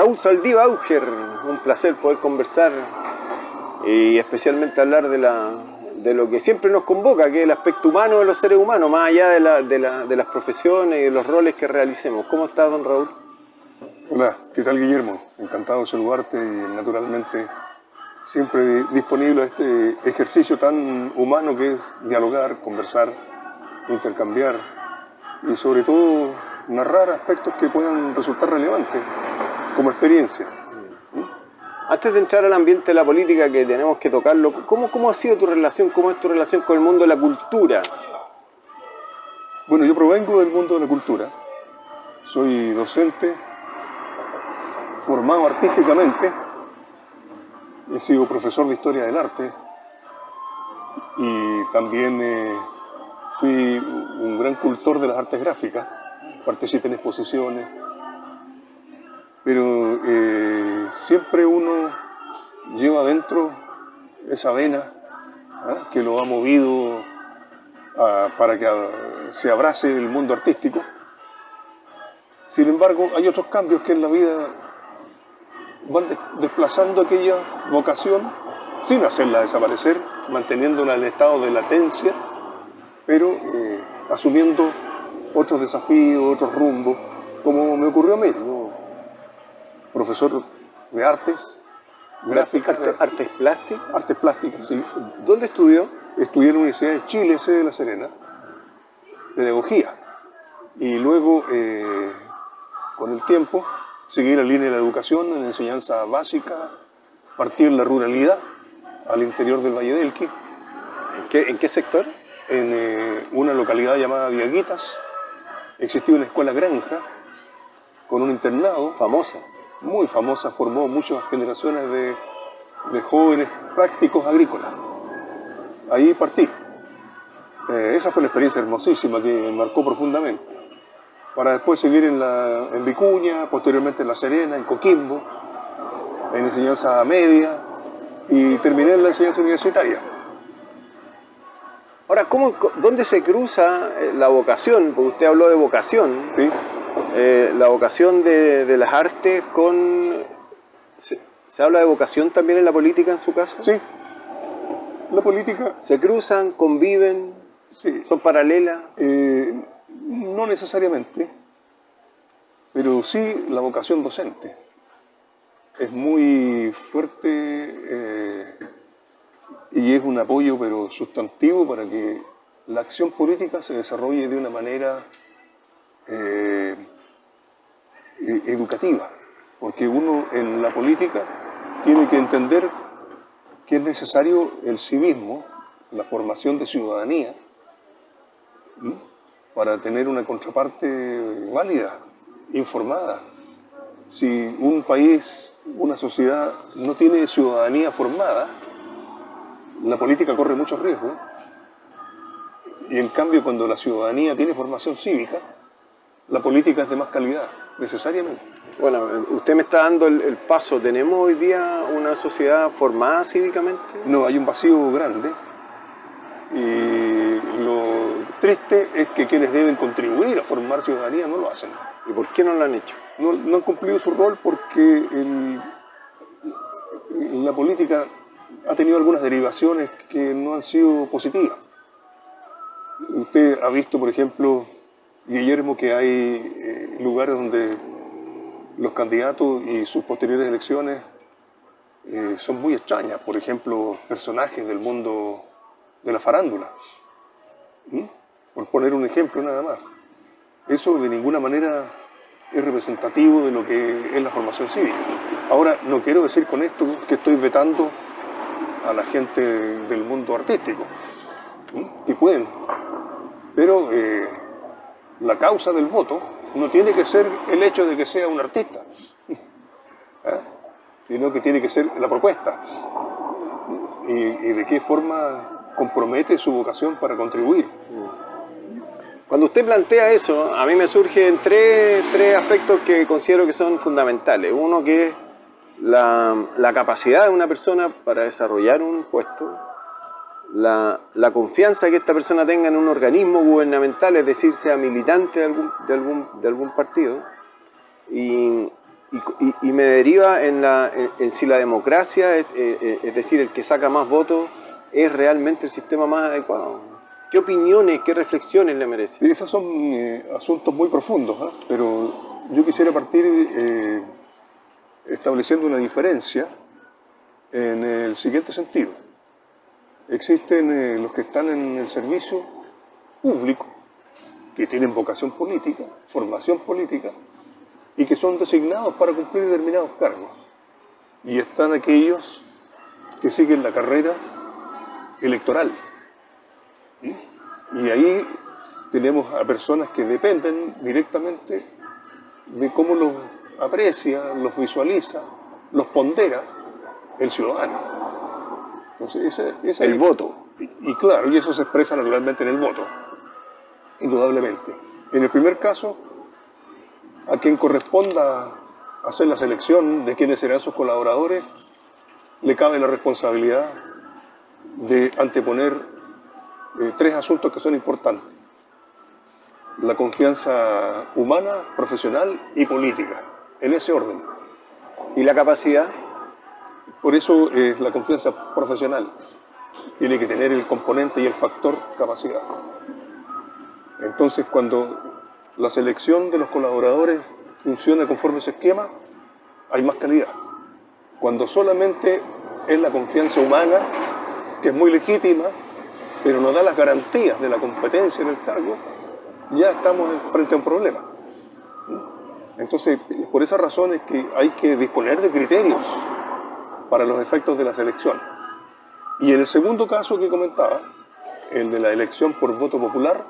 Raúl Saldívar Auger, un placer poder conversar y especialmente hablar de lo que siempre nos convoca, que es el aspecto humano de los seres humanos, más allá de las profesiones y de los roles que realicemos. ¿Cómo estás, don Raúl? Hola, ¿qué tal, Guillermo? Encantado de saludarte y naturalmente siempre disponible a este ejercicio tan humano que es dialogar, conversar, intercambiar y sobre todo narrar aspectos que puedan resultar relevantes como experiencia. Antes de entrar al ambiente de la política, que tenemos que tocarlo, ¿cómo ha sido tu relación, cómo es tu relación con el mundo de la cultura? Bueno, yo provengo del mundo de la cultura, soy docente, formado artísticamente, he sido profesor de Historia del Arte y también fui un gran cultor de las artes gráficas, participé en exposiciones, pero siempre uno lleva adentro esa vena que lo ha movido para que se abrace el mundo artístico. Sin embargo, hay otros cambios que en la vida van desplazando aquella vocación sin hacerla desaparecer, manteniéndola en estado de latencia, pero asumiendo otros desafíos, otros rumbos, como me ocurrió a mí, ¿no? Profesor de artes gráficas. ¿Artes plásticas? Artes plásticas, sí. ¿Dónde estudió? Estudié en la Universidad de Chile, sede de La Serena, pedagogía. Y luego, con el tiempo, seguí la línea de la educación en enseñanza básica, partí en la ruralidad, al interior del Valle del Elqui. ¿En qué sector? En una localidad llamada Diaguitas. Existía una escuela granja con un internado. Famosa. Muy famosa, formó muchas generaciones de jóvenes prácticos agrícolas. Ahí partí. Esa fue una experiencia hermosísima que me marcó profundamente. Para después seguir en Vicuña, posteriormente en La Serena, en Coquimbo, en enseñanza media y terminé en la enseñanza universitaria. Ahora, ¿dónde se cruza la vocación? Porque usted habló de vocación. ¿Sí? La vocación de las artes con... ¿Se habla de vocación también en la política en su caso? Sí. La política... ¿Se cruzan, conviven? Sí. ¿Son paralelas? No necesariamente, pero sí la vocación docente. Es muy fuerte y es un apoyo pero sustantivo para que la acción política se desarrolle de una manera educativa, porque uno en la política tiene que entender que es necesario el civismo, la formación de ciudadanía, para tener una contraparte válida, informada. Si un país, una sociedad no tiene ciudadanía formada, la política corre muchos riesgos. Y en cambio, cuando la ciudadanía tiene formación cívica, la política es de más calidad, necesariamente. Bueno, usted me está dando el paso. ¿Tenemos hoy día una sociedad formada cívicamente? No, hay un vacío grande. Y lo triste es que quienes deben contribuir a formar ciudadanía no lo hacen. ¿Y por qué no lo han hecho? No han cumplido su rol porque la política ha tenido algunas derivaciones que no han sido positivas. Usted ha visto, por ejemplo, Guillermo, que hay lugares donde los candidatos y sus posteriores elecciones son muy extrañas. Por ejemplo, personajes del mundo de la farándula. Por poner un ejemplo nada más. Eso de ninguna manera es representativo de lo que es la formación cívica. Ahora, no quiero decir con esto que estoy vetando a la gente del mundo artístico, que pueden, pero la causa del voto no tiene que ser el hecho de que sea un artista, sino que tiene que ser la propuesta y de qué forma compromete su vocación para contribuir. Cuando usted plantea eso, a mí me surgen tres aspectos que considero que son fundamentales. Uno, que es la capacidad de una persona para desarrollar un puesto, la confianza que esta persona tenga en un organismo gubernamental, es decir, sea militante de algún partido, y y me deriva en si la democracia, es decir, el que saca más votos, es realmente el sistema más adecuado. ¿Qué opiniones, qué reflexiones le merece? Sí, esos son asuntos muy profundos, ¿eh? Pero yo quisiera partir estableciendo una diferencia en el siguiente sentido. Existen los que están en el servicio público, que tienen vocación política, formación política, y que son designados para cumplir determinados cargos. Y están aquellos que siguen la carrera electoral. Y ahí tenemos a personas que dependen directamente de cómo los aprecia, los visualiza, los pondera el ciudadano. Entonces, ese El voto. Y claro, y eso se expresa naturalmente en el voto, indudablemente. En el primer caso, a quien corresponda hacer la selección de quiénes serán sus colaboradores, le cabe la responsabilidad de anteponer tres asuntos que son importantes: la confianza humana, profesional y política, en ese orden. ¿Y la capacidad? Por eso es la confianza profesional. Tiene que tener el componente y el factor capacidad. Entonces, cuando la selección de los colaboradores funciona conforme ese esquema, hay más calidad. Cuando solamente es la confianza humana, que es muy legítima, pero no da las garantías de la competencia en el cargo, ya estamos frente a un problema. Entonces, por esa razón es que hay que disponer de criterios para los efectos de la selección. Y en el segundo caso que comentaba, el de la elección por voto popular,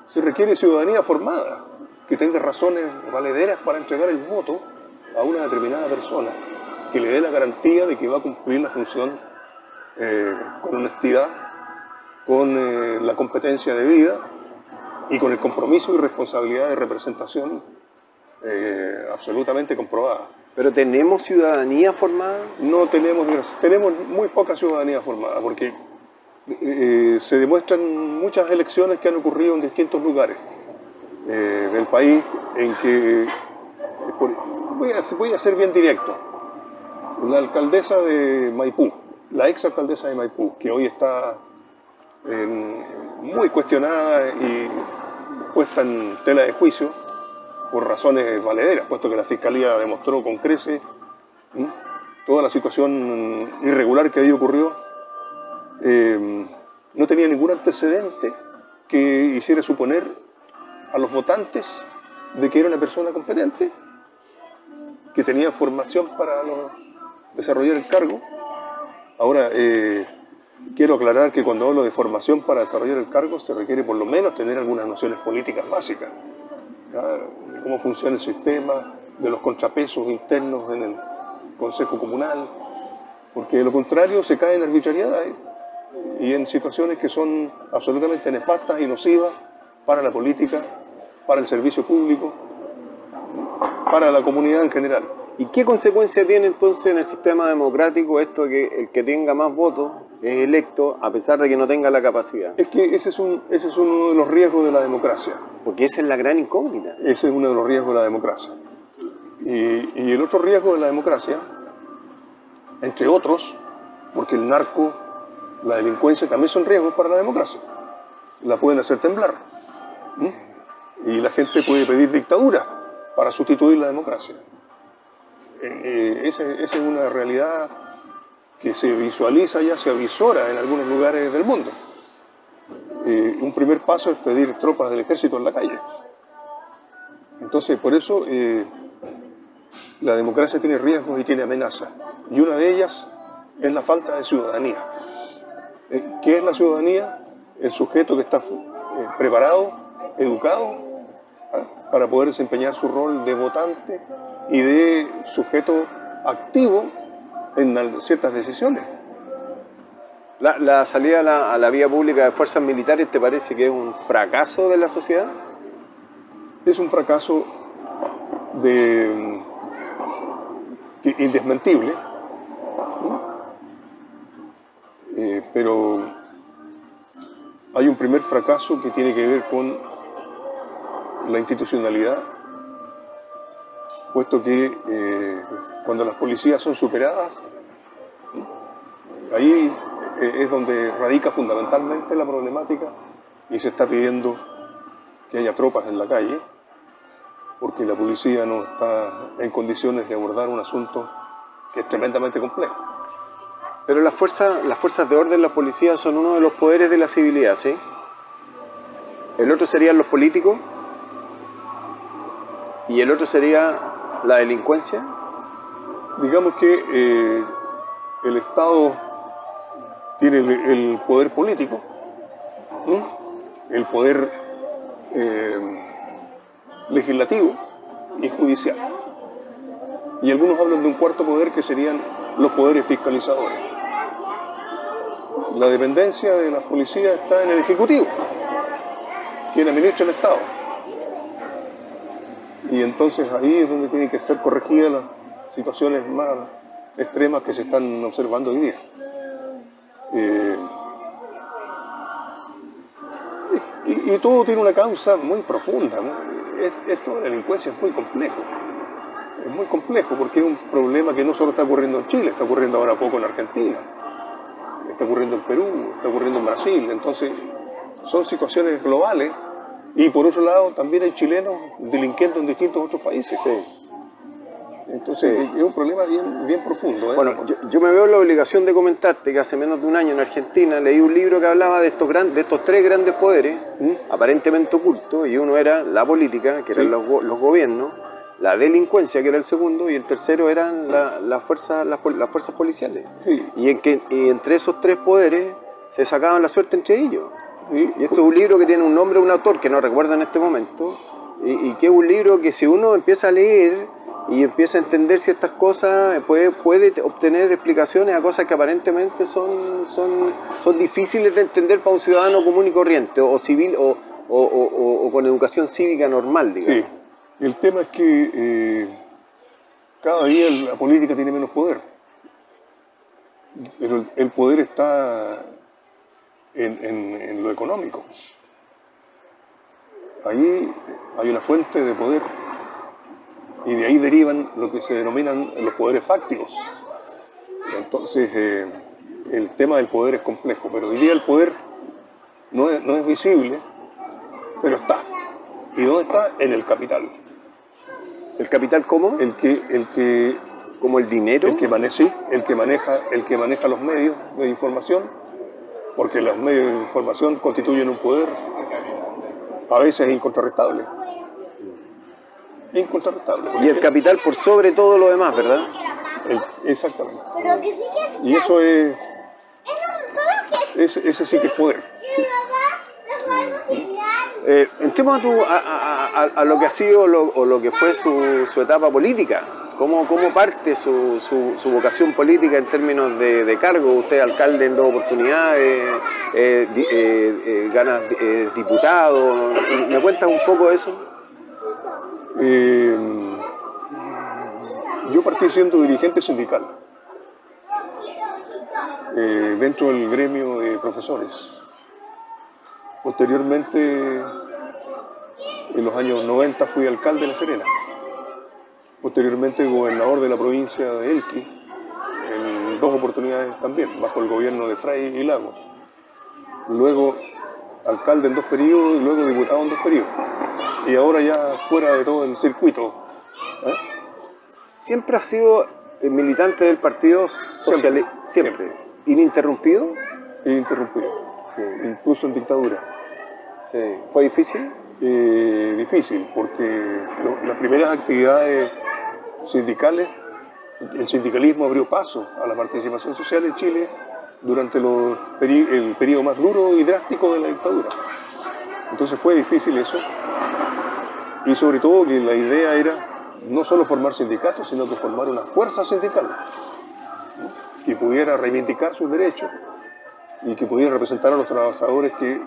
se requiere ciudadanía formada, que tenga razones valederas para entregar el voto a una determinada persona, que le dé la garantía de que va a cumplir la función con honestidad, con la competencia debida y con el compromiso y responsabilidad de representación absolutamente comprobada. ¿Pero tenemos ciudadanía formada? No tenemos muy poca ciudadanía formada, porque se demuestran muchas elecciones que han ocurrido en distintos lugares del país, en que, voy a ser bien directo, la alcaldesa de Maipú, la ex alcaldesa de Maipú, que hoy está muy cuestionada y puesta en tela de juicio por razones valederas, puesto que la Fiscalía demostró con creces toda la situación irregular que ahí ocurrió. No tenía ningún antecedente que hiciera suponer a los votantes de que era una persona competente, que tenía formación para desarrollar el cargo. Ahora, quiero aclarar que cuando hablo de formación para desarrollar el cargo se requiere por lo menos tener algunas nociones políticas básicas, ¿ya? De cómo funciona el sistema, de los contrapesos internos en el Consejo Comunal, porque de lo contrario se cae en arbitrariedades y en situaciones que son absolutamente nefastas y nocivas para la política, para el servicio público, para la comunidad en general. ¿Y qué consecuencia tiene entonces en el sistema democrático esto que el que tenga más votos es electo a pesar de que no tenga la capacidad? Es que ese es uno de los riesgos de la democracia. Porque esa es la gran incógnita. Ese es uno de los riesgos de la democracia. Y el otro riesgo de la democracia, entre otros, porque el narco, la delincuencia también son riesgos para la democracia. La pueden hacer temblar. Y la gente puede pedir dictadura para sustituir la democracia. Esa es una realidad que se visualiza ya, se avisora en algunos lugares del mundo. Un primer paso es pedir tropas del ejército en la calle. Entonces, por eso la democracia tiene riesgos y tiene amenazas. Y una de ellas es la falta de ciudadanía. ¿Qué es la ciudadanía? El sujeto que está preparado, educado, para poder desempeñar su rol de votante y de sujeto activo en ciertas decisiones. ¿La salida a la vía pública de fuerzas militares te parece que es un fracaso de la sociedad? Es un fracaso indesmentible, pero hay un primer fracaso que tiene que ver con la institucionalidad puesto que cuando las policías son superadas, ahí es donde radica fundamentalmente la problemática y se está pidiendo que haya tropas en la calle, porque la policía no está en condiciones de abordar un asunto que es tremendamente complejo. Pero las fuerzas de orden, las policías, son uno de los poderes de la civilidad, ¿sí? El otro serían los políticos y el otro sería la delincuencia. Digamos que el Estado tiene el poder político, el poder legislativo y judicial. Y algunos hablan de un cuarto poder que serían los poderes fiscalizadores. La dependencia de la policía está en el Ejecutivo, quien administra el Estado. Y entonces ahí es donde tienen que ser corregidas las situaciones más extremas que se están observando hoy día. Y todo tiene una causa muy profunda, ¿no? Esto de la delincuencia es muy complejo. Es muy complejo porque es un problema que no solo está ocurriendo en Chile, está ocurriendo ahora poco en Argentina, está ocurriendo en Perú, está ocurriendo en Brasil. Entonces son situaciones globales y por otro lado también hay chilenos delinquiendo en distintos otros países. Sí. Entonces Sí. es un problema bien profundo. Bueno, yo me veo la obligación de comentarte que hace menos de un año en Argentina leí un libro que hablaba de estos tres grandes poderes, aparentemente ocultos, y uno era la política, que eran los gobiernos, la delincuencia, que era el segundo, y el tercero eran las fuerzas policiales. Sí. Y entre esos tres poderes se sacaban la suerte entre ellos. Sí. Y esto es un libro que tiene un nombre, un autor que no recuerdo en este momento, y que es un libro que si uno empieza a leer y empieza a entender ciertas cosas, puede obtener explicaciones a cosas que aparentemente son difíciles de entender para un ciudadano común y corriente, o civil, o con educación cívica normal, digamos. Sí. El tema es que cada día la política tiene menos poder, pero el poder está en lo económico. Allí hay una fuente de poder y de ahí derivan lo que se denominan los poderes fácticos. Entonces el tema del poder es complejo, pero hoy día el poder no es visible, pero está. ¿Y dónde está? En el capital. ¿El capital cómo? ¿Como el dinero? El que maneja los medios de información, porque los medios de información constituyen un poder a veces incontrarrestable. Incontrarrestable. Y el capital por sobre todo lo demás, ¿verdad? Exactamente. Y eso es... Ese sí que es poder. Entremos a lo que ha sido o lo que fue su etapa política. ¿Cómo parte su vocación política en términos de cargo? Usted alcalde en 2 oportunidades, ganas diputado. ¿Me cuentas un poco de eso? Yo partí siendo dirigente sindical dentro del gremio de profesores. Posteriormente, en los años 90, fui alcalde de La Serena. Posteriormente, gobernador de la provincia de Elqui, en 2 oportunidades también, bajo el gobierno de Frei y Lago. Luego, alcalde en 2 periodos y luego diputado en 2 periodos. Y ahora ya fuera de todo el circuito. ¿Siempre ha sido militante del Partido Socialista? Siempre. ¿Ininterrumpido? Ininterrumpido. Sí. Incluso en dictadura. Sí. ¿Fue difícil? Difícil, porque las primeras actividades sindicales, el sindicalismo abrió paso a la participación social en Chile durante el periodo más duro y drástico de la dictadura. Entonces fue difícil eso, y sobre todo que la idea era no solo formar sindicatos, sino que formar una fuerza sindical que pudiera reivindicar sus derechos y que pudiera representar a los trabajadores que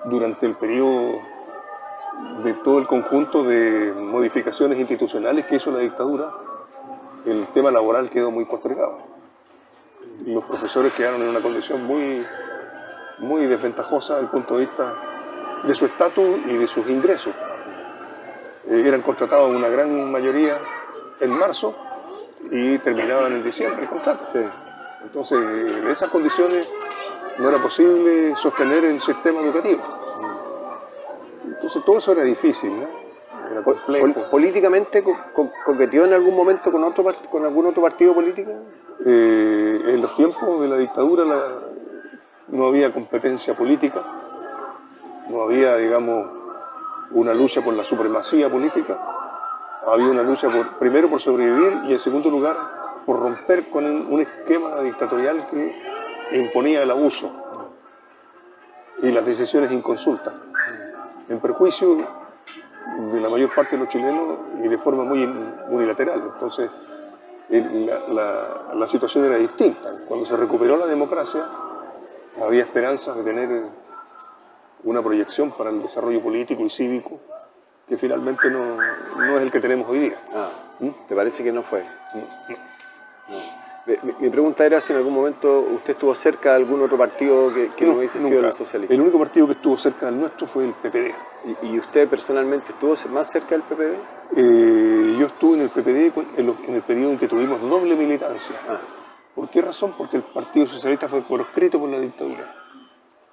durante el periodo de todo el conjunto de modificaciones institucionales que hizo la dictadura, el tema laboral quedó muy postergado. Los profesores quedaron en una condición muy desventajosa desde el punto de vista de su estatus y de sus ingresos. eran contratados una gran mayoría en marzo y terminaban en diciembre el contrato. Sí. Entonces, en esas condiciones no era posible sostener el sistema educativo. Entonces, todo eso era difícil, ¿no? Era complejo. ¿Políticamente coqueteó en algún momento con algún otro partido político? En los tiempos de la dictadura no había competencia política, no había, digamos, una lucha por la supremacía política, había una lucha primero por sobrevivir y en segundo lugar por romper con un esquema dictatorial que imponía el abuso y las decisiones inconsultas, en perjuicio de la mayor parte de los chilenos y de forma muy unilateral. Entonces, la situación era distinta. Cuando se recuperó la democracia, había esperanzas de tener una proyección para el desarrollo político y cívico que finalmente no es el que tenemos hoy día. ¿Te parece que no fue? Mi pregunta era si en algún momento usted estuvo cerca de algún otro partido que no hubiese sido el socialista. El único partido que estuvo cerca del nuestro fue el PPD. ¿Y usted personalmente estuvo más cerca del PPD? Yo estuve en el PPD en el periodo en que tuvimos doble militancia. ¿Por qué razón? Porque el Partido Socialista fue proscrito por la dictadura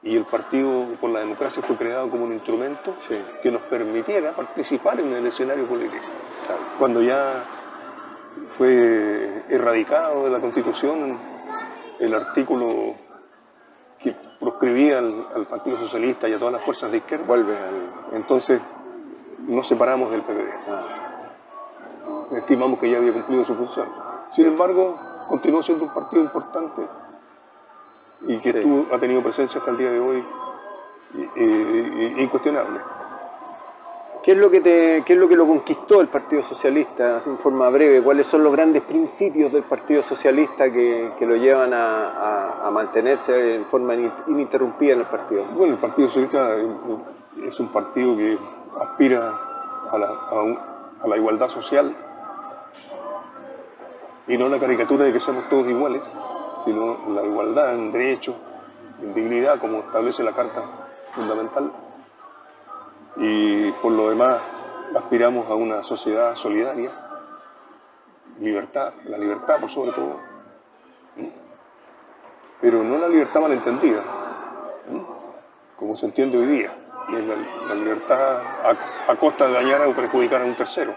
y el Partido por la Democracia fue creado como un instrumento que nos permitiera participar en el escenario político. Claro. Cuando ya fue erradicado de la Constitución el artículo que proscribía al Partido Socialista y a todas las fuerzas de izquierda, entonces nos separamos del PPD. Estimamos que ya había cumplido su función. Sin embargo, continuó siendo un partido importante y que ha tenido presencia hasta el día de hoy incuestionable. ¿Qué es lo que lo conquistó el Partido Socialista, así en forma breve? ¿Cuáles son los grandes principios del Partido Socialista que lo llevan a mantenerse en forma ininterrumpida en el partido? Bueno, el Partido Socialista es un partido que aspira a la igualdad social y no la caricatura de que somos todos iguales, sino la igualdad en derechos, en dignidad, como establece la Carta Fundamental. Y por lo demás aspiramos a una sociedad solidaria, libertad, la libertad por sobre todo, pero no la libertad malentendida, como se entiende hoy día, que es la libertad a costa de dañar o perjudicar a un tercero,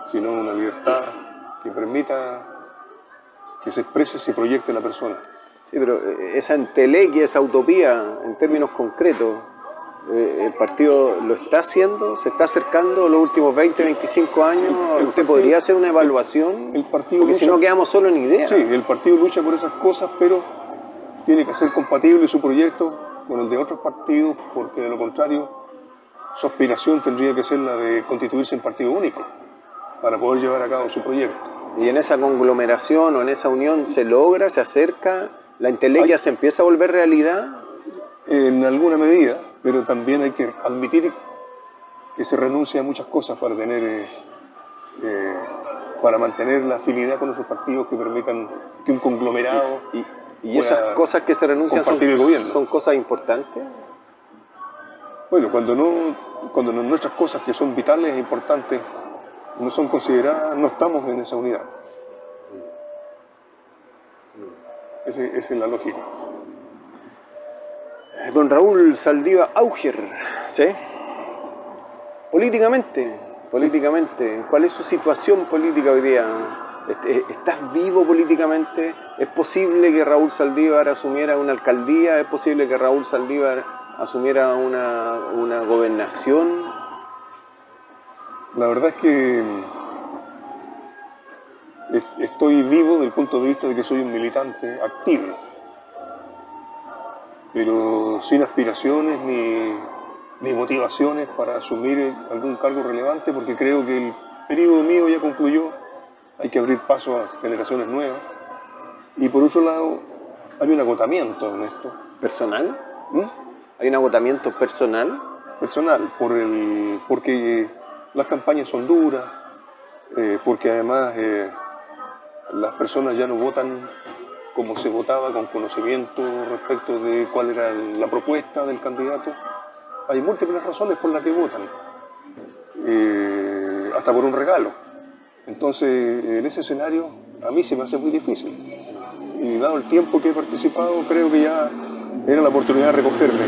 sino una libertad que permita que se exprese, se proyecte la persona. Sí, pero esa entelequia, esa utopía, en términos concretos, ¿el partido lo está haciendo? ¿Se está acercando los últimos 20, 25 años? ¿Usted podría hacer una evaluación? El partido porque si no quedamos solo en ideas. Sí, el partido lucha por esas cosas, pero tiene que ser compatible su proyecto con el de otros partidos, porque de lo contrario su aspiración tendría que ser la de constituirse en partido único para poder llevar a cabo su proyecto. ¿Y en esa conglomeración o en esa unión se logra, se acerca, la entelequia se empieza a volver realidad? En alguna medida, pero también hay que admitir que se renuncia a muchas cosas para mantener la afinidad con esos partidos que permitan que un conglomerado ¿Y esas cosas que se renuncian son cosas importantes? Bueno, cuando nuestras cosas que son vitales e importantes no son consideradas, no estamos en esa unidad. Esa es la lógica. Don Raúl Saldívar Auger, ¿sí? Políticamente, ¿cuál es su situación política hoy día? ¿Estás vivo políticamente? ¿Es posible que Raúl Saldívar asumiera una alcaldía? ¿Es posible que Raúl Saldívar asumiera una gobernación? La verdad es que estoy vivo desde el punto de vista de que soy un militante activo, pero sin aspiraciones ni motivaciones para asumir algún cargo relevante, porque creo que el periodo mío ya concluyó, hay que abrir paso a generaciones nuevas, y por otro lado hay un agotamiento en esto. ¿Personal? ¿Hay un agotamiento personal? Personal, porque las campañas son duras, porque además las personas ya no votan como se votaba, con conocimiento respecto de cuál era la propuesta del candidato. Hay múltiples razones por las que votan. hasta por un regalo. Entonces, en ese escenario, a mí se me hace muy difícil. Y dado el tiempo que he participado, creo que ya era la oportunidad de recogerme.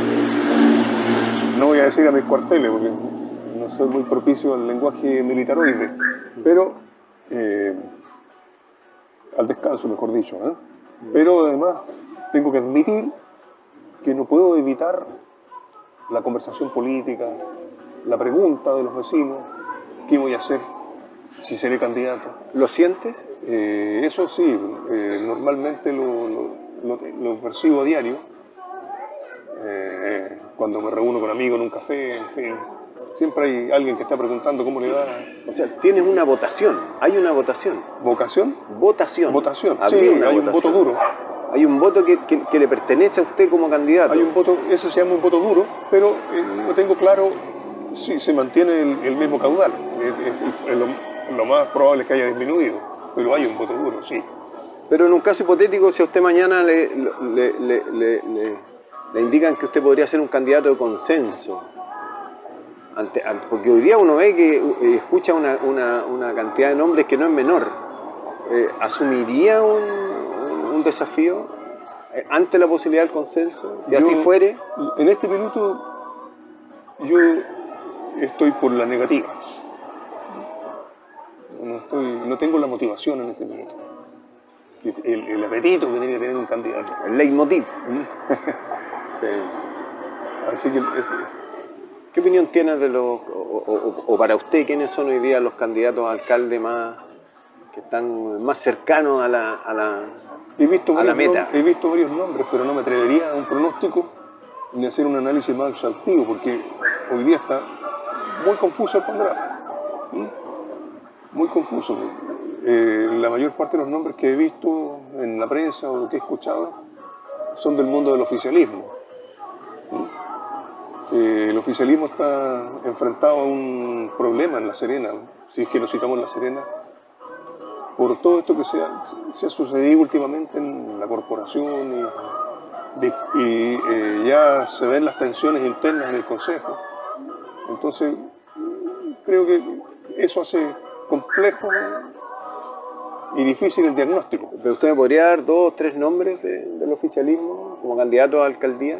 No voy a decir a mis cuarteles, porque no soy muy propicio al lenguaje militaroide, pero al descanso, mejor dicho, ¿eh? Pero además tengo que admitir que no puedo evitar la conversación política, la pregunta de los vecinos, ¿qué voy a hacer si seré candidato? ¿Lo sientes? Eso sí, normalmente lo percibo a diario, cuando me reúno con amigos en un café, en fin. Siempre hay alguien que está preguntando cómo le va. O sea, tienes una votación, hay una votación. ¿Vocación? Votación. Votación, Habría sí, una hay un votación. voto duro. Hay un voto que le pertenece a usted como candidato. Hay un voto, eso se llama un voto duro, pero no tengo claro si se mantiene el mismo caudal. Lo más probable es que haya disminuido, pero hay un voto duro, sí. Pero en un caso hipotético, si a usted mañana le indican que usted podría ser un candidato de consenso, porque hoy día uno ve que escucha una cantidad de nombres que no es menor, ¿asumiría un desafío ante la posibilidad del consenso? Si así fuere. En este minuto yo estoy por la negativa. No tengo la motivación en este minuto. El apetito que tiene que tener un candidato. El leitmotiv. Sí. Así que ¿Qué opinión tiene de los, o para usted, quiénes son hoy día los candidatos a alcalde que están más cercanos a la meta? He visto varios nombres, pero no me atrevería a un pronóstico ni a hacer un análisis más exhaustivo, porque hoy día está muy confuso el panorama. Muy confuso. La mayor parte de los nombres que he visto en la prensa o que he escuchado son del mundo del oficialismo. El oficialismo está enfrentado a un problema en La Serena, si es que lo citamos en La Serena, por todo esto que se ha sucedido últimamente en la corporación y ya se ven las tensiones internas en el Consejo. Entonces, creo que eso hace complejo y difícil el diagnóstico. ¿Pero usted me podría dar 2 o 3 nombres del oficialismo como candidato a alcaldía?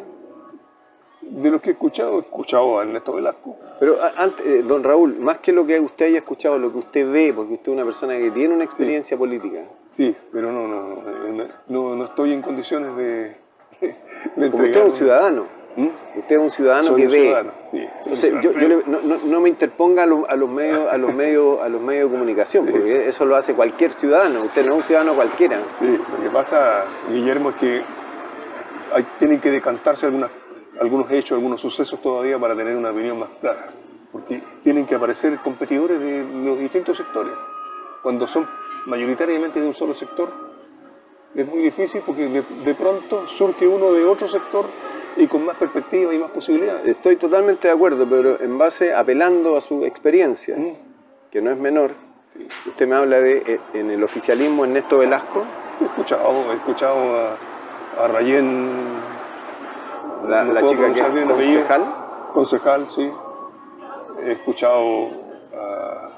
De los que he escuchado a Ernesto Velasco. Pero antes, don Raúl, más que lo que usted haya escuchado, lo que usted ve, porque usted es una persona que tiene una experiencia política. Sí, pero no estoy en condiciones de Porque usted es un ciudadano. Usted es un ciudadano que ve. Ciudadano, sí, entonces, no me interponga a los medios de comunicación, porque eso lo hace cualquier ciudadano. Usted no es un ciudadano cualquiera. Sí, lo que pasa, Guillermo, es que tienen que decantarse algunos hechos, algunos sucesos todavía para tener una opinión más clara. Porque tienen que aparecer competidores de los distintos sectores. Cuando son mayoritariamente de un solo sector, es muy difícil porque de pronto surge uno de otro sector y con más perspectiva y más posibilidades. Estoy totalmente de acuerdo, pero apelando a su experiencia, que no es menor, usted me habla en el oficialismo Ernesto Velasco. He escuchado a Rayén, la chica que es concejal. Concejal, sí. He escuchado a...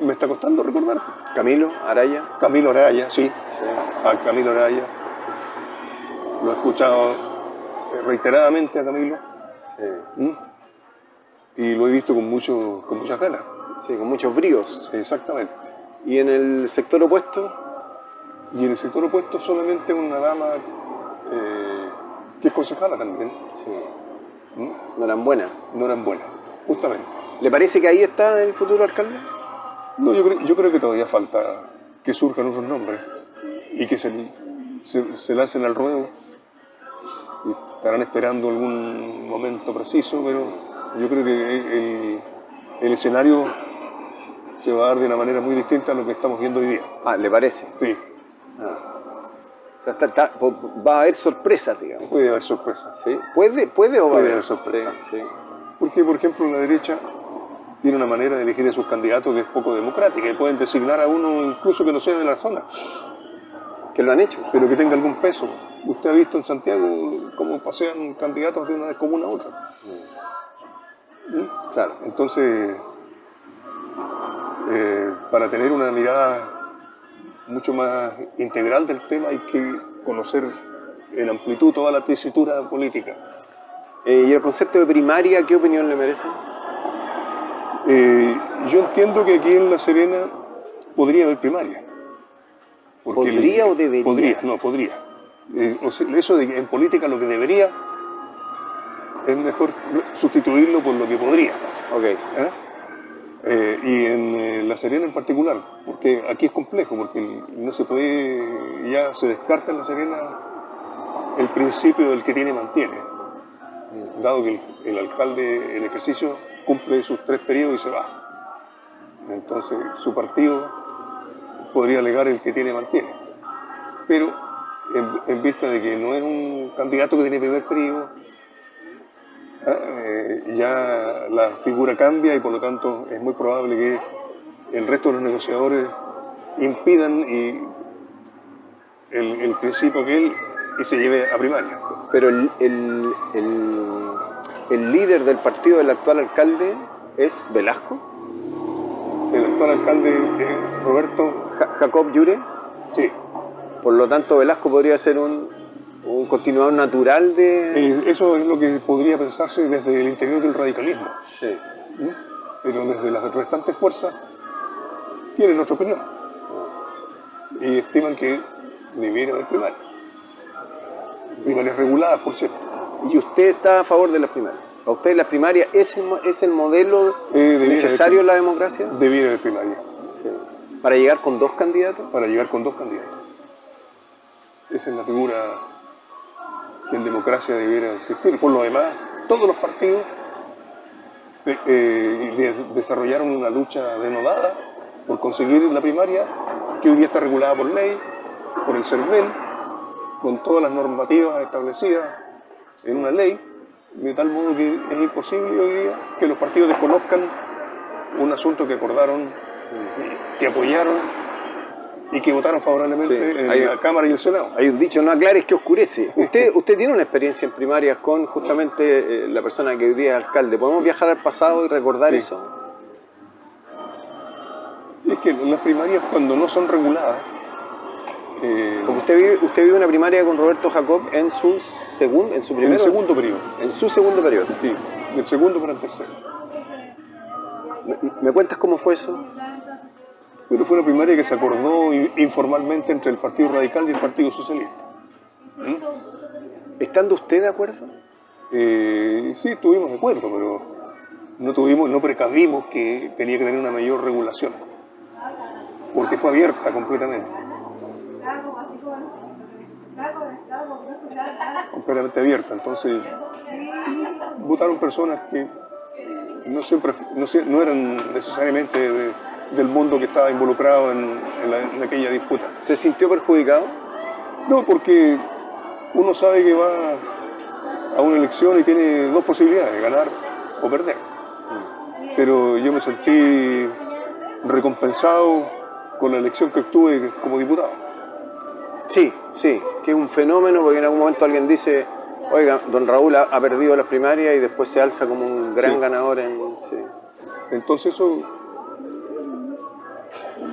me está costando recordar. Camilo Araya. Camilo Araya, sí. A Camilo Araya. Lo he escuchado reiteradamente a Camilo. Sí. Y lo he visto con muchas ganas. Sí, con muchos bríos. Exactamente. ¿Y en el sector opuesto? Y en el sector opuesto solamente una dama que es concejala también. Sí. No eran buenas. No eran buenas, justamente. ¿Le parece que ahí está el futuro alcalde? No, yo creo que todavía falta que surjan otros nombres y que se lancen al ruedo. Y estarán esperando algún momento preciso, pero yo creo que el escenario se va a dar de una manera muy distinta a lo que estamos viendo hoy día. ¿Le parece? Sí. O sea, va a haber sorpresas, digamos. Puede haber sorpresas. ¿Sí? ¿Puede o va a haber sorpresas? Sí. Porque, por ejemplo, la derecha tiene una manera de elegir a sus candidatos que es poco democrática y pueden designar a uno incluso que no sea de la zona. que lo han hecho. pero que tenga algún peso. Usted ha visto en Santiago cómo pasean candidatos de una comuna a otra. Claro. Entonces, para tener una mirada mucho más integral del tema hay que conocer en amplitud toda la tesitura política. ¿Y el concepto de primaria, qué opinión le merece? Yo entiendo que aquí en La Serena podría haber primaria. ¿Podría o debería? Podría. Eso de que en política lo que debería es mejor sustituirlo por lo que podría. Ok. Y en La Serena en particular, porque aquí es complejo, porque no se puede, ya se descarta en La Serena el principio del que tiene mantiene, dado que el alcalde en ejercicio cumple sus 3 periodos y se va. Entonces su partido podría alegar el que tiene mantiene. Pero en vista de que no es un candidato que tiene primer periodo, ya la figura cambia y por lo tanto es muy probable que el resto de los negociadores impidan el principio aquel y se lleve a primaria. Pero el líder del partido del actual alcalde es Velasco. El actual alcalde es Roberto Jacob Llure. Sí. Por lo tanto, Velasco podría ser un continuador natural de... Eso es lo que podría pensarse desde el interior del radicalismo. Sí. Pero desde las restantes fuerzas tienen otra opinión. Y estiman que debiera haber primarias. Primarias reguladas, por cierto. ¿Y usted está a favor de las primarias? ¿A usted las primarias es el modelo necesario en la democracia? Debiera haber primaria. Sí. ¿Para llegar con 2 candidatos? Para llegar con 2 candidatos. Esa es la figura que en democracia debiera existir. Por lo demás, todos los partidos desarrollaron una lucha denodada por conseguir la primaria, que hoy día está regulada por ley, por el CERVEL, con todas las normativas establecidas en una ley, de tal modo que es imposible hoy día que los partidos desconozcan un asunto que acordaron, que apoyaron y que votaron favorablemente en la Cámara y el Senado. Hay un dicho, no aclares que oscurece. Usted tiene una experiencia en primarias con justamente la persona que hoy día es alcalde. ¿Podemos viajar al pasado y recordar eso? Es que las primarias, cuando no son reguladas... Porque usted vive una primaria con Roberto Jacob en su primero... En el segundo periodo. En su segundo periodo. Sí, del segundo para el tercero. ¿Me cuentas cómo fue eso? Pero fue una primaria que se acordó informalmente entre el Partido Radical y el Partido Socialista. ¿Estando usted de acuerdo? Sí, estuvimos de acuerdo, pero no precavimos que tenía que tener una mayor regulación, porque fue abierta completamente. Completamente abierta, entonces votaron personas que no eran necesariamente del mundo que estaba involucrado en aquella disputa. ¿Se sintió perjudicado? No, porque uno sabe que va a una elección y tiene 2 posibilidades, ganar o perder. Pero yo me sentí recompensado con la elección que obtuve como diputado. Sí, que es un fenómeno, porque en algún momento alguien dice, oiga, don Raúl ha perdido las primarias y después se alza como un gran ganador en... Sí. Entonces eso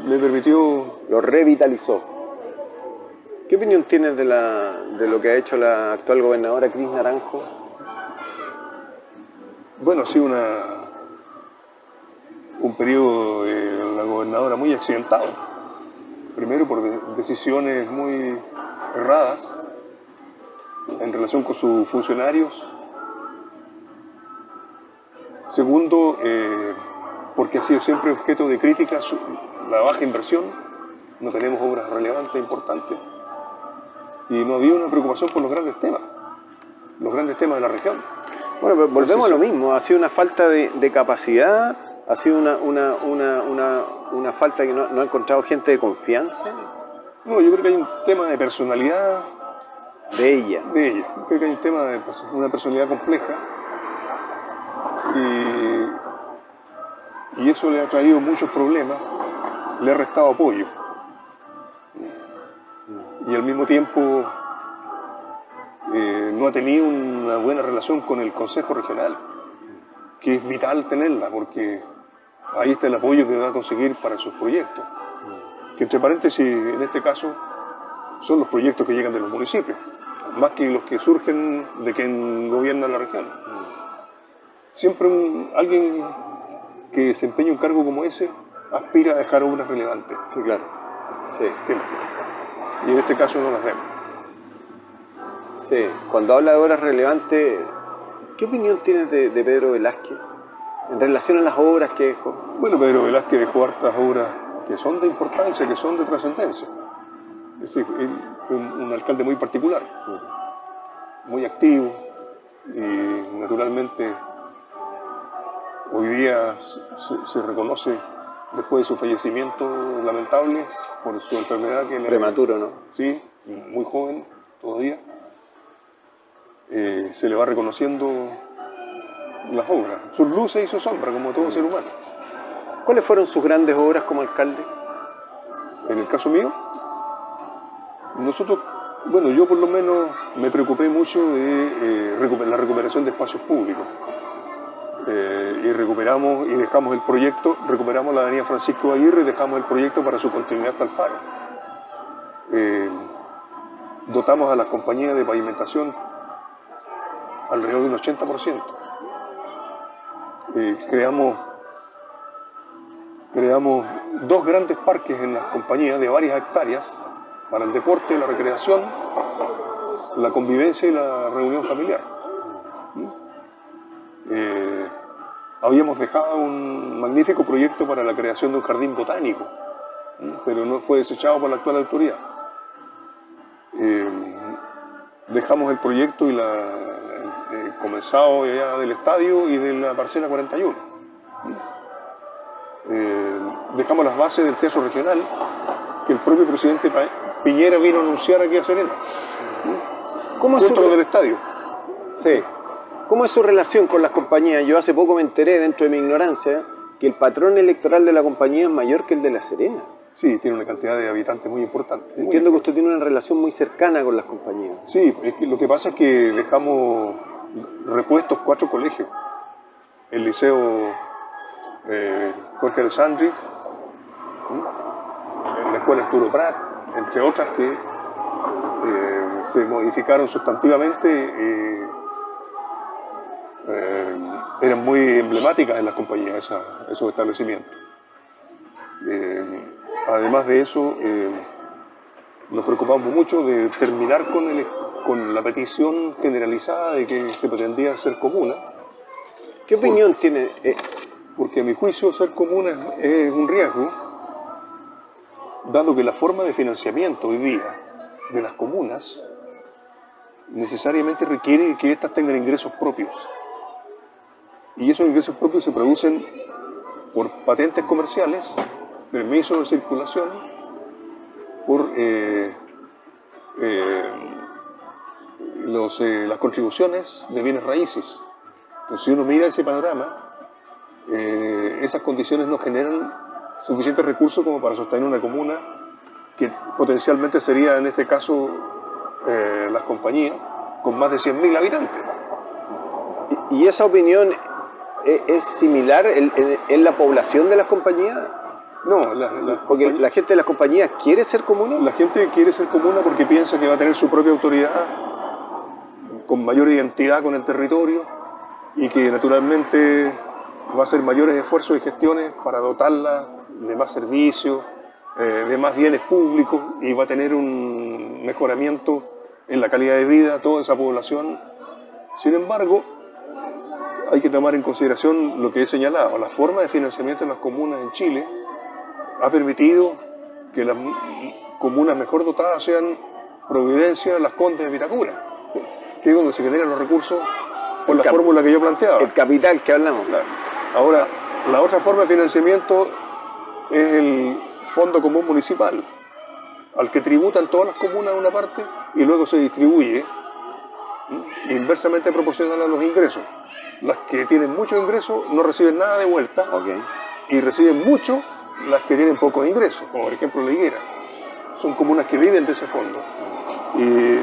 le permitió... Lo revitalizó. ¿Qué opinión tienes de lo que ha hecho la actual gobernadora Cris Naranjo? Bueno, ha sido un periodo de la gobernadora muy accidentado. Primero por decisiones muy erradas en relación con sus funcionarios. Segundo, porque ha sido siempre objeto de críticas la baja inversión. No tenemos obras relevantes, importantes. Y no había una preocupación por los grandes temas de la región. Bueno, pero volvemos a lo mismo. Ha sido una falta de capacidad, ha sido una falta que no ha encontrado gente de confianza. No, yo creo que hay un tema de personalidad de ella. Creo que hay un tema de una personalidad compleja y eso le ha traído muchos problemas, le ha restado apoyo. y al mismo tiempo no ha tenido una buena relación con el Consejo Regional, que es vital tenerla, porque ahí está el apoyo que va a conseguir para sus proyectos. Que entre paréntesis, en este caso, son los proyectos que llegan de los municipios, más que los que surgen de quien gobierna la región. Siempre alguien que desempeña un cargo como ese aspira a dejar obras relevantes. Sí, claro. Sí. Siempre. Y en este caso no las vemos. Sí. Cuando habla de obras relevantes, ¿qué opinión tienes de Pedro Velázquez en relación a las obras que dejó? Bueno, Pedro Velázquez dejó hartas obras que son de importancia, que son de trascendencia. Es decir, él fue un alcalde muy particular, muy activo, y naturalmente hoy día se reconoce, después de su fallecimiento lamentable, por su enfermedad que prematuro, ¿no? Sí, muy joven todavía, se le va reconociendo las obras, sus luces y sus sombras, como todo ser humano. ¿Cuáles fueron sus grandes obras como alcalde? En el caso mío, nosotros, bueno, yo por lo menos me preocupé mucho de la recuperación de espacios públicos. Y recuperamos y dejamos el proyecto, recuperamos la avenida Francisco Aguirre y dejamos el proyecto para su continuidad hasta el Faro. Dotamos a las compañías de pavimentación alrededor de un 80%. Creamos dos grandes parques en las compañías de varias hectáreas para el deporte, la recreación, la convivencia y la reunión familiar. Habíamos dejado un magnífico proyecto para la creación de un jardín botánico, pero no fue desechado por la actual autoridad. Dejamos el proyecto y comenzado ya del estadio y de la parcela 41. Dejamos las bases del teatro regional que el propio presidente Piñera vino a anunciar aquí a Serena, junto con el estadio. Sí. ¿Cómo es su relación con las compañías? Yo hace poco me enteré, dentro de mi ignorancia, que el patrón electoral de la compañía es mayor que el de La Serena. Sí, tiene una cantidad de habitantes muy importante. Entiendo que usted tiene una relación muy cercana con las compañías. Sí, es que lo que pasa es que dejamos repuestos 4 colegios. El Liceo Jorge Alessandri, la Escuela Arturo Prat, entre otras que se modificaron sustantivamente. Eran muy emblemáticas en las compañías esos establecimientos. Además de eso, nos preocupamos mucho de terminar con la petición generalizada de que se pretendía ser comuna. ¿Qué opinión tiene? Porque a mi juicio ser comuna es un riesgo, dado que la forma de financiamiento hoy día de las comunas necesariamente requiere que éstas tengan ingresos propios. Y esos ingresos propios se producen por patentes comerciales, permisos de circulación, por las contribuciones de bienes raíces. Entonces, si uno mira ese panorama, esas condiciones no generan suficientes recursos como para sostener una comuna que potencialmente sería, en este caso, las compañías, con más de 100.000 habitantes. ¿Y esa opinión es similar en la población de las compañías? No, porque la gente de las compañías quiere ser comuna. La gente quiere ser comuna porque piensa que va a tener su propia autoridad, con mayor identidad con el territorio, y que naturalmente va a hacer mayores esfuerzos y gestiones para dotarla de más servicios, de más bienes públicos, y va a tener un mejoramiento en la calidad de vida de toda esa población. Sin embargo, hay que tomar en consideración lo que he señalado. La forma de financiamiento de las comunas en Chile ha permitido que las comunas mejor dotadas sean Providencia, Las Condes de Vitacura, que es donde se generan los recursos por la fórmula que yo planteaba. El capital que hablamos. Claro. Ahora, la otra forma de financiamiento es el Fondo Común Municipal, al que tributan todas las comunas de una parte y luego se distribuye inversamente proporcional a los ingresos. Las que tienen muchos ingresos no reciben nada de vuelta, y reciben mucho las que tienen pocos ingresos, como por ejemplo la Higuera. son comunas que viven de ese fondo. Y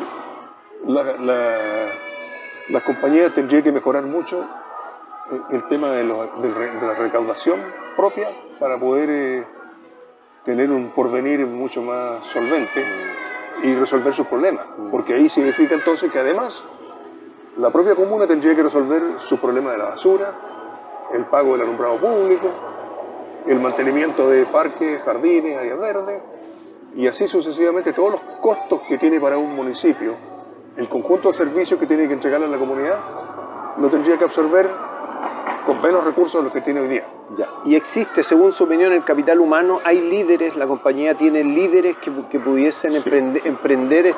las compañías tendrían que mejorar mucho el tema de la recaudación propia para poder tener un porvenir mucho más solvente y resolver sus problemas. Porque ahí significa entonces que además la propia comuna tendría que resolver sus problemas de la basura, el pago del alumbrado público, el mantenimiento de parques, jardines, áreas verdes, y así sucesivamente todos los costos que tiene para un municipio, el conjunto de servicios que tiene que entregarle a la comunidad, lo tendría que absorber con menos recursos de los que tiene hoy día. Ya. ¿Y existe, según su opinión, el capital humano? ¿Hay líderes? ¿La compañía tiene líderes que pudiesen emprender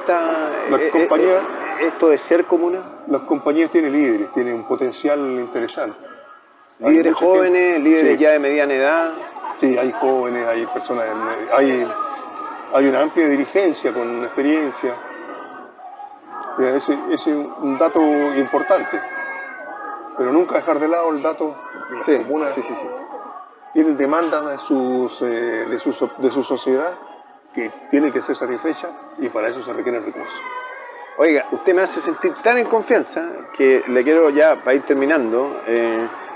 esto de ser comuna? Las compañías tienen líderes, tienen un potencial interesante. ¿Líderes jóvenes, líderes ya de mediana edad? Sí, hay jóvenes, hay personas, hay una amplia dirigencia con experiencia. Ese es un dato importante, pero nunca dejar de lado el dato de las comunas. Sí. Tienen demandas de su sociedad que tienen que ser satisfechas y para eso se requieren recursos. Oiga, usted me hace sentir tan en confianza que le quiero ya, para ir terminando,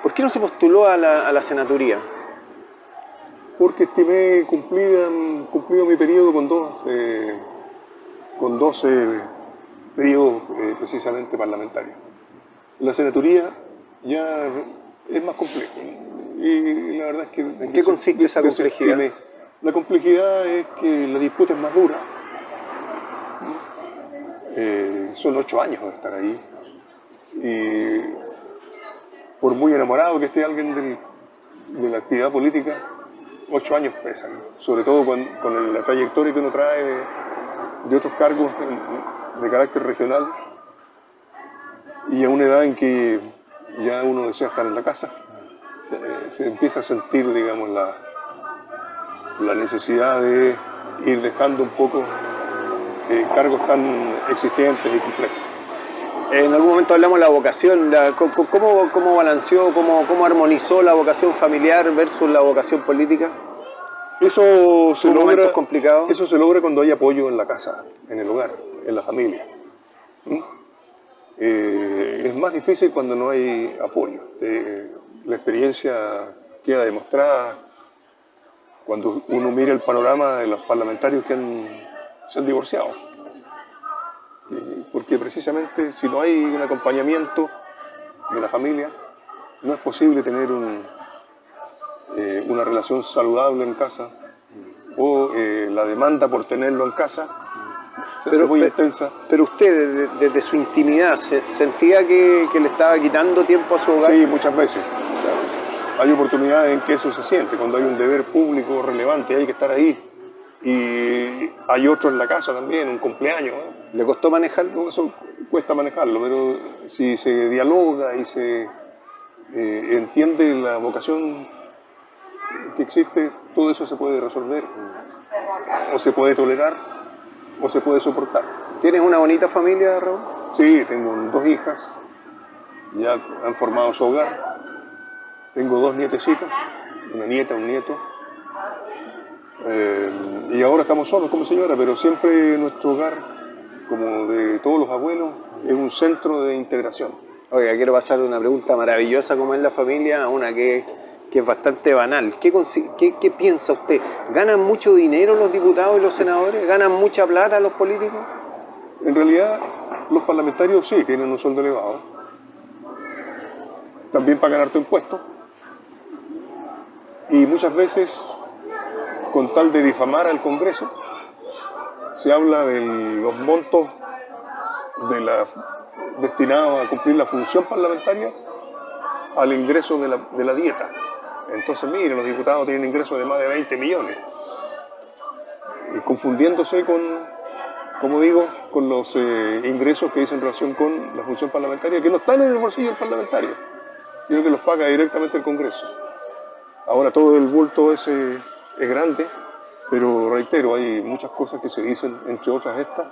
¿por qué no se postuló a la senaturía? Porque estimé cumplido mi periodo con 12 periodos precisamente parlamentarios. La senaturía ya es más complejo. Y la verdad es que... ¿En qué consiste esa complejidad? La complejidad es que la disputa es más dura. Son 8 años de estar ahí. Y por muy enamorado que esté alguien de la actividad política, 8 años pesan, sobre todo con la trayectoria que uno trae de otros cargos de carácter regional y a una edad en que ya uno desea estar en la casa, se empieza a sentir, digamos, la necesidad de ir dejando un poco cargos tan exigentes y complejos. En algún momento hablamos de la vocación, ¿cómo balanceó, cómo armonizó la vocación familiar versus la vocación política? Eso se logra cuando hay apoyo en la casa, en el hogar, en la familia. Es más difícil cuando no hay apoyo. La experiencia queda demostrada cuando uno mira el panorama de los parlamentarios que se han divorciado. Porque precisamente si no hay un acompañamiento de la familia, no es posible tener una relación saludable en casa, o la demanda por tenerlo en casa se hace muy intensa. Pero usted, desde su intimidad, ¿sentía que le estaba quitando tiempo a su hogar? Sí, muchas veces. Claro. Hay oportunidades en que eso se siente, cuando hay un deber público relevante, hay que estar ahí. Y hay otro en la casa también, un cumpleaños. ¿Le costó manejarlo? Eso cuesta manejarlo, pero si se dialoga y se entiende la vocación que existe, todo eso se puede resolver, o se puede tolerar, o se puede soportar. ¿Tienes una bonita familia, Raúl? Sí, tengo 2 hijas, ya han formado su hogar. Tengo 2 nietecitos, una nieta, un nieto. Y ahora estamos solos como señora, pero siempre nuestro hogar, como de todos los abuelos, es un centro de integración. Oiga, quiero pasar de una pregunta maravillosa como es la familia a una que es bastante banal. ¿Qué piensa usted? ¿Ganan mucho dinero los diputados y los senadores? ¿Ganan mucha plata los políticos? En realidad, los parlamentarios sí tienen un sueldo elevado. También pagan harto impuestos. Y muchas veces, con tal de difamar al Congreso, se habla de los montos destinados a cumplir la función parlamentaria al ingreso de la dieta. Entonces, miren, los diputados tienen ingresos de más de 20 millones. Y confundiéndose como digo, con los ingresos que dicen relación con la función parlamentaria, que no están en el bolsillo del parlamentario, sino que los paga directamente el Congreso. Ahora todo el bulto ese es grande, pero reitero, hay muchas cosas que se dicen, entre otras estas,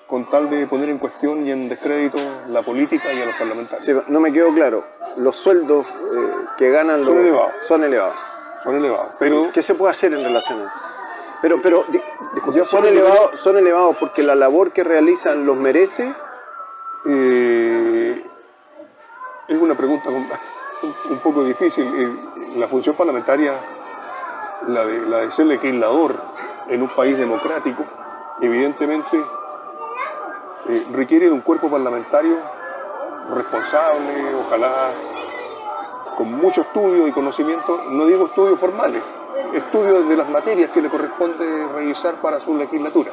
con tal de poner en cuestión y en descrédito la política y a los parlamentarios. Sí, no me quedó claro. Los sueldos que ganan son elevados. Son elevados. Son elevados. Pero ¿qué se puede hacer en relación a eso? Disculpe, ¿son elevados porque la labor que realizan los merece? Es una pregunta un poco difícil. La función parlamentaria, la de ser legislador en un país democrático, evidentemente requiere de un cuerpo parlamentario responsable, ojalá con mucho estudio y conocimiento, no digo estudios formales, estudios de las materias que le corresponde revisar para su legislatura.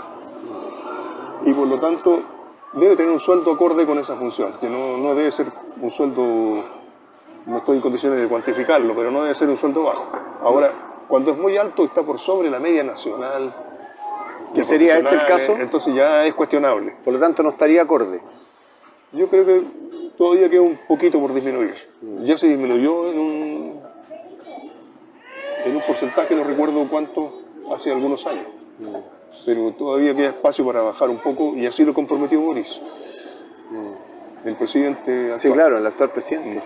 Y por lo tanto debe tener un sueldo acorde con esa función, que no debe ser un sueldo, no estoy en condiciones de cuantificarlo, pero no debe ser un sueldo bajo. Ahora, cuando es muy alto, está por sobre la media nacional. ¿Que sería este el caso? Entonces ya es cuestionable. Por lo tanto, no estaría acorde. Yo creo que todavía queda un poquito por disminuir. Ya se disminuyó en un porcentaje, no recuerdo cuánto, hace algunos años. Pero todavía queda espacio para bajar un poco, y así lo comprometió Boris, el presidente actual. Sí, claro, el actual presidente.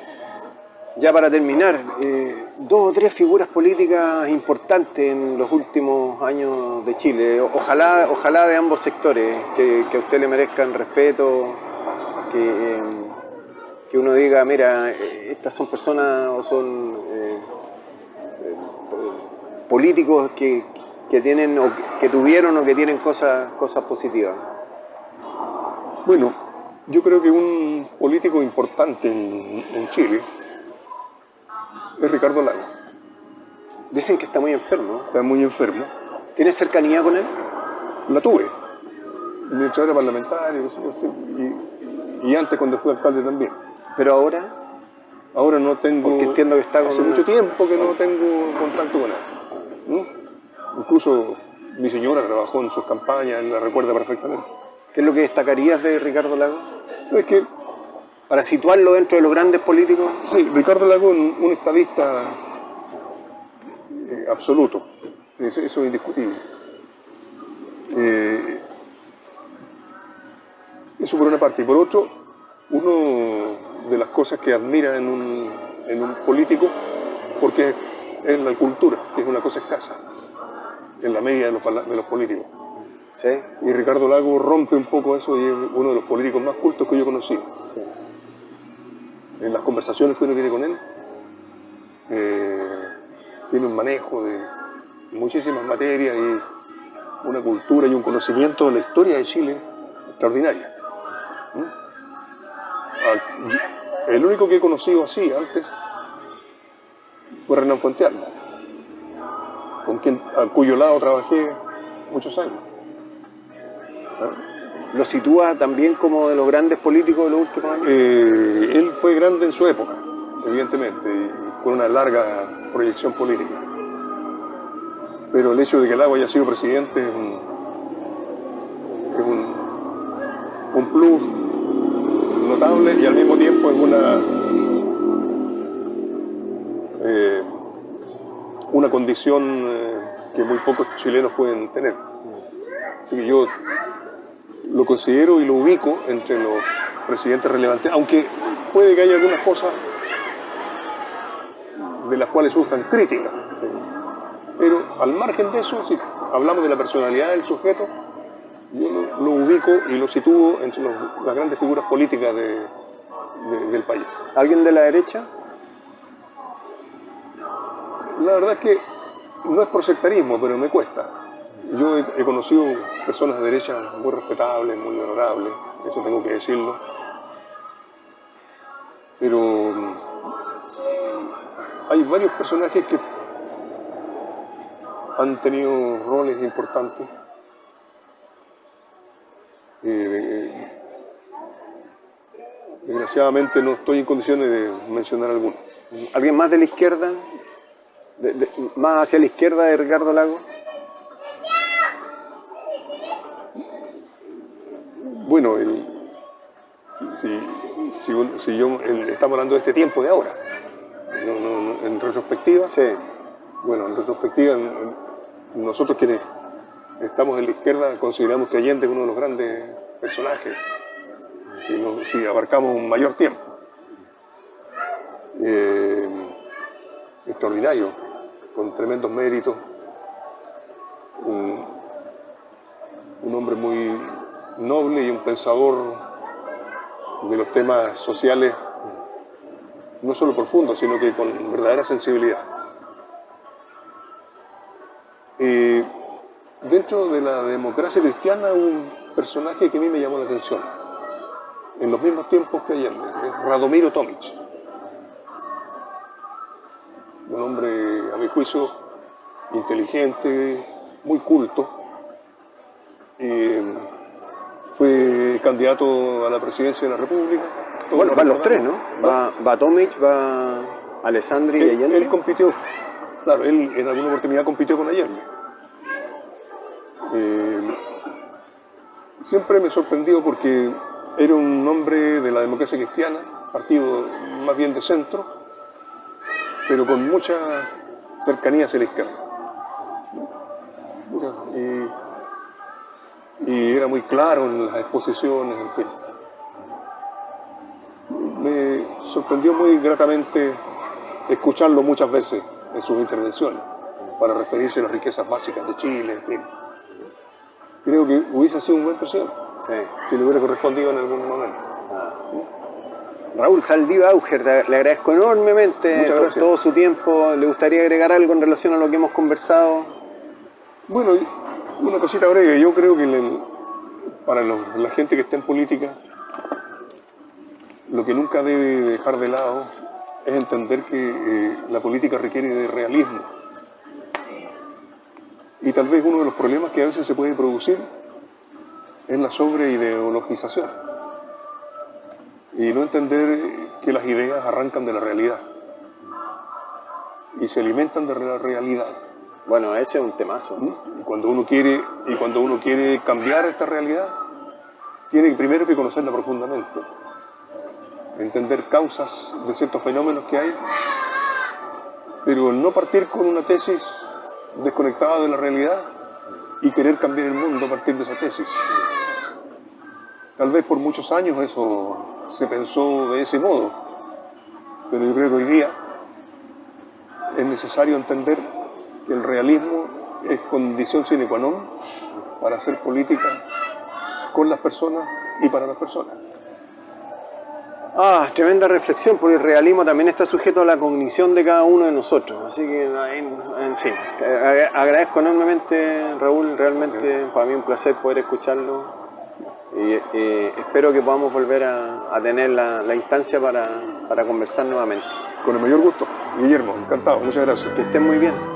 Ya para terminar, 2 o 3 figuras políticas importantes en los últimos años de Chile. Ojalá de ambos sectores, que a usted le merezcan respeto, que uno diga, mira, estas son personas o son políticos que tienen o que tuvieron o que tienen cosas positivas. Bueno, yo creo que un político importante en Chile es Ricardo Lagos. Dicen que está muy enfermo. Está muy enfermo. ¿Tiene cercanía con él? La tuve. Mientras era parlamentario, y antes cuando fui alcalde también. ¿Pero ahora? Ahora no tengo... Porque entiendo que está con hace mucho tiempo que no tengo contacto con él. Incluso mi señora trabajó en sus campañas, él la recuerda perfectamente. ¿Qué es lo que destacarías de Ricardo Lagos? Es que, para situarlo dentro de los grandes políticos. Sí, Ricardo Lagos es un estadista absoluto. Eso es indiscutible. Eso por una parte. Y por otro, una de las cosas que admira en un político, porque es la cultura, que es una cosa escasa en la media de los políticos. Sí. Y Ricardo Lagos rompe un poco eso y es uno de los políticos más cultos que yo he conocido. Sí. En las conversaciones que uno tiene con él, tiene un manejo de muchísimas materias y una cultura y un conocimiento de la historia de Chile extraordinaria. El único que he conocido así antes fue Renan Fuentealba, a cuyo lado trabajé muchos años. ¿Lo sitúa también como de los grandes políticos de los últimos años? Él fue grande en su época, evidentemente, y con una larga proyección política. Pero el hecho de que Lagos haya sido presidente es un plus notable, y al mismo tiempo es una condición que muy pocos chilenos pueden tener. Así que yo lo considero y lo ubico entre los presidentes relevantes, aunque puede que haya algunas cosas de las cuales surjan críticas. Pero al margen de eso, si hablamos de la personalidad del sujeto, yo lo ubico y lo sitúo entre las grandes figuras políticas del país. ¿Alguien de la derecha? La verdad es que no es por sectarismo, pero me cuesta. Yo he conocido personas de derecha muy respetables, muy honorables, eso tengo que decirlo. Pero hay varios personajes que han tenido roles importantes. Desgraciadamente no estoy en condiciones de mencionar alguno. ¿Alguien más de la izquierda? ¿Más hacia la izquierda de Ricardo Lagos? Bueno, estamos hablando de este tiempo de ahora, en retrospectiva. Sí. Bueno, en retrospectiva, nosotros quienes estamos en la izquierda consideramos que Allende es uno de los grandes personajes, si abarcamos un mayor tiempo. Extraordinario, con tremendos méritos, un un hombre muy noble y un pensador de los temas sociales, no solo profundos, sino que con verdadera sensibilidad. Dentro de la democracia cristiana, un personaje que a mí me llamó la atención, en los mismos tiempos que Allende, es Radomiro Tomic. Un hombre, a mi juicio, inteligente, muy culto. Fue candidato a la presidencia de la República. Bueno, van los tres, ¿no? Va Tomic, va Alessandri y Allende. Él compitió, claro, él en alguna oportunidad compitió con Allende. Siempre me sorprendió porque era un hombre de la democracia cristiana, partido más bien de centro, pero con mucha cercanía hacia la izquierda. Y era muy claro en las exposiciones, en fin. Me sorprendió muy gratamente escucharlo muchas veces en sus intervenciones, para referirse a las riquezas básicas de Chile, en fin. Creo que hubiese sido un buen presidente, Sí. si le hubiera correspondido en algún momento. Raúl Saldívar Auger, le agradezco enormemente todo su tiempo. ¿Le gustaría agregar algo en relación a lo que hemos conversado? Bueno, una cosita breve. Yo creo que para la gente que está en política, lo que nunca debe dejar de lado es entender que la política requiere de realismo. Y tal vez uno de los problemas que a veces se puede producir es la sobreideologización. Y no entender que las ideas arrancan de la realidad y se alimentan de la realidad. Bueno, ese es un temazo. Y cuando uno quiere cambiar esta realidad, tiene primero que conocerla profundamente, entender causas de ciertos fenómenos que hay, pero no partir con una tesis desconectada de la realidad y querer cambiar el mundo a partir de esa tesis. Tal vez por muchos años eso se pensó de ese modo, pero yo creo que hoy día es necesario entender que el realismo es condición sine qua non para hacer política con las personas y para las personas. Tremenda reflexión, porque el realismo también está sujeto a la cognición de cada uno de nosotros. Así que, en fin, agradezco enormemente, Raúl, realmente para mí un placer poder escucharlo. Y espero que podamos volver a tener la instancia para conversar nuevamente. Con el mayor gusto. Guillermo, encantado. Muchas gracias. Que estén muy bien.